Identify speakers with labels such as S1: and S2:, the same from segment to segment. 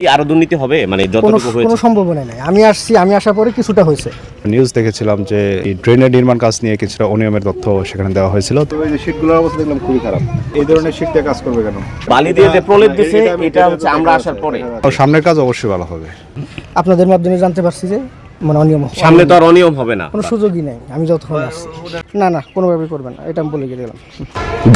S1: আরো দুর্নীতি হবে মানে যতটুকু হয়েছে
S2: কোনো সম্ভাবনা নাই। আমি আসার পরে কিছুটা হয়েছে।
S3: নিউজ দেখেছিলাম যে এই ড্রেনের নির্মাণ কাজ নিয়ে কিছুটা অনিয়মের তথ্য সেখানে দেওয়া হয়েছিল। তো এই যে শীটগুলোর অবস্থা দেখলাম খুবই খারাপ। এই ধরনের শীটটা কাজ করবে কেন?
S1: বালি দিয়ে যে প্রলেপ দিছে এটা হচ্ছে আমরা আসার পরে।
S3: সামনের কাজ অবশ্যই ভালো হবে।
S2: আপনাদের মাধ্যমে জানতে পারছি যে মানে অনিয়ম
S1: সামনে তো আর অনিয়ম হবে না,
S2: কোনো সুযোগই নাই। আমি যতক্ষণ আসছি না কোনোভাবে করবেন না, এটা আমি বলে গেলাম।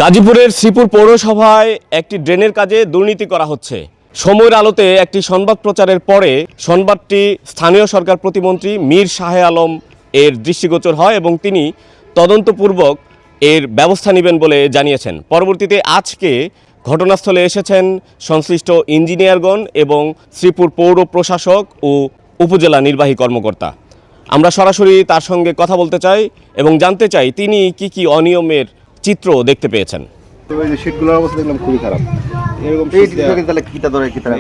S1: গাজীপুরের শ্রীপুর পৌরসভায় একটি ড্রেনের কাজে দুর্নীতি করা হচ্ছে। সময়ের আলোতে একটি সংবাদ প্রচারের পরে সংবাদটি স্থানীয় সরকার প্রতিমন্ত্রী মীর শাহে আলম এর দৃষ্টিগোচর হয় এবং তিনি তদন্তপূর্বক এর ব্যবস্থা নেবেন বলে জানিয়েছেন। পরবর্তীতে আজকে ঘটনাস্থলে এসেছেন সংশ্লিষ্ট ইঞ্জিনিয়ারগণ এবং শ্রীপুর পৌর প্রশাসক ও উপজেলা নির্বাহী কর্মকর্তা। আমরা সরাসরি তার সঙ্গে কথা বলতে চাই এবং জানতে চাই তিনি কি অনিয়মের চিত্র দেখতে পেয়েছেন।
S3: তো এই যে শীটগুলোর অবস্থা দেখলাম খুবই খারাপ। এরকম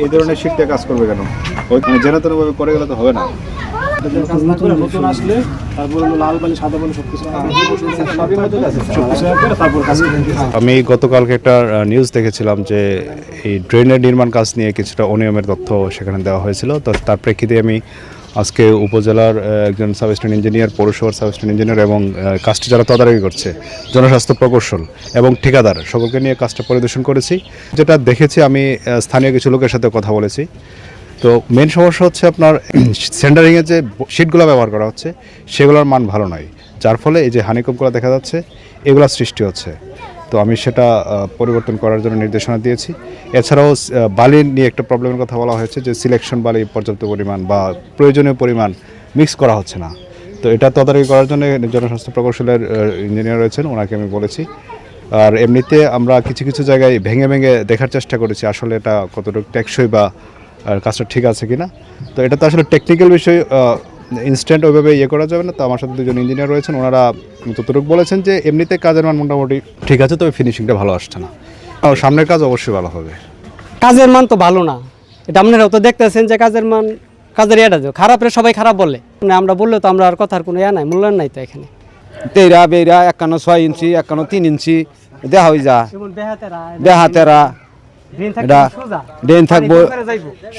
S3: এই ধরনের শীটটা কাজ করবে কেন? ওইখানে যেন তেনভাবে করে গেলে তো হবে না।
S2: নতুন আসলে তারপরে লাল বালি সাদা বালি সবকিছু
S3: আমি গতকালকে একটা নিউজ দেখেছিলাম যে এই ড্রেনের নির্মাণ কাজ নিয়ে কিছুটা অনিয়মের তথ্য সেখানে দেওয়া হয়েছিল। তো তার প্রেক্ষিতে আমি আজকে উপজেলার একজন সাব স্টেশন ইঞ্জিনিয়ার, পৌরসভার সাব স্টেশন ইঞ্জিনিয়ার এবং কাজটি যারা তদারকি করছে জনস্বাস্থ্য প্রকৌশল এবং ঠিকাদার সকলকে নিয়ে কাজটা পরিদর্শন করেছি। যেটা দেখেছি আমি স্থানীয় কিছু লোকের সাথে কথা বলেছি। তো মেন সমস্যা হচ্ছে আপনার সেন্টারিংয়ে যে শিটগুলো ব্যবহার করা হচ্ছে সেগুলোর মান ভালো নয়, যার ফলে এই যে হানিকমগুলো দেখা যাচ্ছে এগুলো সৃষ্টি হচ্ছে। তো আমি সেটা পরিবর্তন করার জন্য নির্দেশনা দিয়েছি। এছাড়াও বালি নিয়ে একটা প্রবলেমের কথা বলা হয়েছে যে সিলেকশন বালি পর্যাপ্ত পরিমাণ বা প্রয়োজনীয় পরিমাণ মিক্স করা হচ্ছে না। তো এটা তদারকি করার জন্য জনস্বাস্থ্য প্রকৌশলের ইঞ্জিনিয়ার রয়েছেন, ওনাকে আমি বলেছি। আর এমনিতে আমরা কিছু জায়গায় ভেঙে দেখার চেষ্টা করেছি আসলে এটা কতটুকু টেকসই বা কাজটা ঠিক আছে কিনা। তো এটা তো আসলে টেকনিক্যাল বিষয়, ইনস্ট্যান্ট ওইভাবে করা যাবে না। তো আমার সাথে দুজন ইঞ্জিনিয়ার রয়েছেন, ওনারা যতটুকু বলেছেন যে এমনিতে কাজের মান মোটামুটি ঠিক আছে, তবে ফিনিশিংটা ভালো আসছে না। সামনের কাজ অবশ্যই ভালো হবে।
S4: কাজের মান তো ভালো না, এটা আপনারাও তো দেখতেছেন যে কাজের এটা খারাপ সবাই খারাপ বলে। আমরা বললে তো আমরা আর কথার কোনো নাই, মূল্যায়ন নাই তো এখানে।
S5: তেরা বেরা 51 6 ইঞ্চি 51 3 ইঞ্চি দেওয়া হয়ে যা দেহাতেরা ড্রেন থাকবো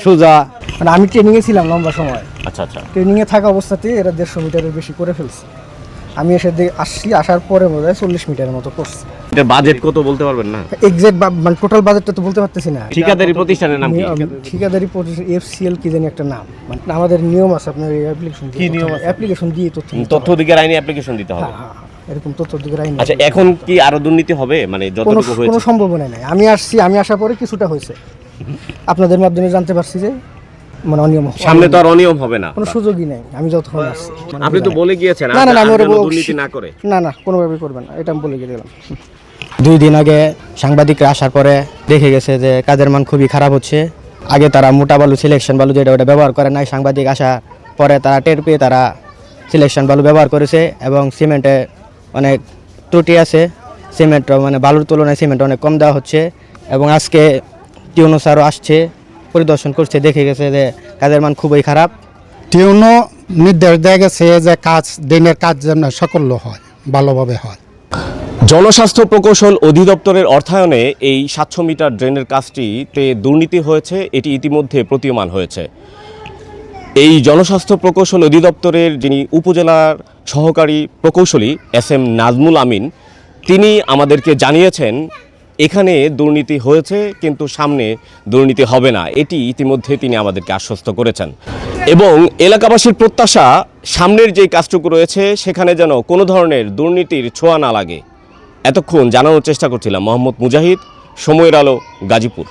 S5: সোজা।
S2: মানে আমি ট্রেনিংয়ে ছিলাম লম্বা সময়।
S1: আচ্ছা
S2: ট্রেনিংয়ে থাকা অবস্থাতে এরা 150 মিটারের বেশি করে ফেলছে। আমি আসার পরে বোধ হয় 40 মিটারের মতো করছে।
S1: এটার বাজেট কত বলতে পারবেন না?
S2: এক্সাক্ট মানে টোটাল বাজেটটা তো বলতে পারতেছি না।
S1: ঠিকাদারি প্রতিষ্ঠানের নাম কি?
S2: ঠিকাদারি প্রতিষ্ঠান FCL কি জানি একটা নাম। মানে আমাদের নিয়ম আছে, আপনার অ্যাপ্লিকেশন
S1: কি নিয়ম আছে?
S2: অ্যাপ্লিকেশন দিয়ে
S1: তথ্য অধিকার আইনে অ্যাপ্লিকেশন দিতে হবে।
S2: হ্যাঁ, এরকম তথ্য অধিকার আইন।
S1: আচ্ছা, এখন কি আরো দুর্নীতি হবে মানে যতটুকু হয়েছে?
S2: কোনো সম্ভাবনা নাই। আমি আসার পরে কিছুটা হয়েছে। আপনাদের মাধ্যমে জানতে পারছি যে মানে অনিয়ম
S1: সামনে তো আর অনিয়ম হবে না,
S2: কোনো সুযোগই নাই। আমি যতক্ষণ আসছি
S1: আপনি তো বলে গিয়েছেন
S2: না আমি
S1: দুর্নীতি না করে
S2: না কোনোভাবে করবেন না, এটা আমি বলে গেলাম।
S4: 2 দিন আগে সাংবাদিকরা আসার পরে দেখে গেছে যে কাজের মান খুবই খারাপ হচ্ছে। আগে তারা মোটা বালু সিলেকশন বালু যেটা ওটা ব্যবহার করে নাই, সাংবাদিক আসার পরে তারা টের পেয়ে তারা সিলেকশন বালু ব্যবহার করেছে এবং সিমেন্টে অনেক ত্রুটি আছে। সিমেন্ট মানে বালুর তুলনায় সিমেন্ট অনেক কম দেওয়া হচ্ছে এবং আজকে টিউনো স্যারও আসছে, পরিদর্শন করছে, দেখে গেছে যে কাজের মান খুবই খারাপ।
S6: টিউনো নির্দেশ দেওয়া গেছে যে দিনের কাজ যেন সকল হয়, ভালোভাবে হয়।
S1: জনস্বাস্থ্য প্রকৌশল অধিদপ্তরের অর্থায়নে এই 700 মিটার ড্রেনের কাজটিতে দুর্নীতি হয়েছে, এটি ইতিমধ্যে প্রতীয়মান হয়েছে। এই জনস্বাস্থ্য প্রকৌশল অধিদপ্তরের যিনি উপজেলার সহকারী প্রকৌশলী SM নাজমুল আমিন, তিনি আমাদেরকে জানিয়েছেন এখানে দুর্নীতি হয়েছে কিন্তু সামনে দুর্নীতি হবে না, এটি ইতিমধ্যে তিনি আমাদেরকে আশ্বস্ত করেছেন। এবং এলাকাবাসীর প্রত্যাশা সামনের যে কাজটুকু রয়েছে সেখানে যেন কোনো ধরনের দুর্নীতির ছোঁয়া না লাগে। এতক্ষণ জানানোর চেষ্টা করছিলাম মোহাম্মদ মুজাহিদ, সময়ের আলো, গাজীপুর।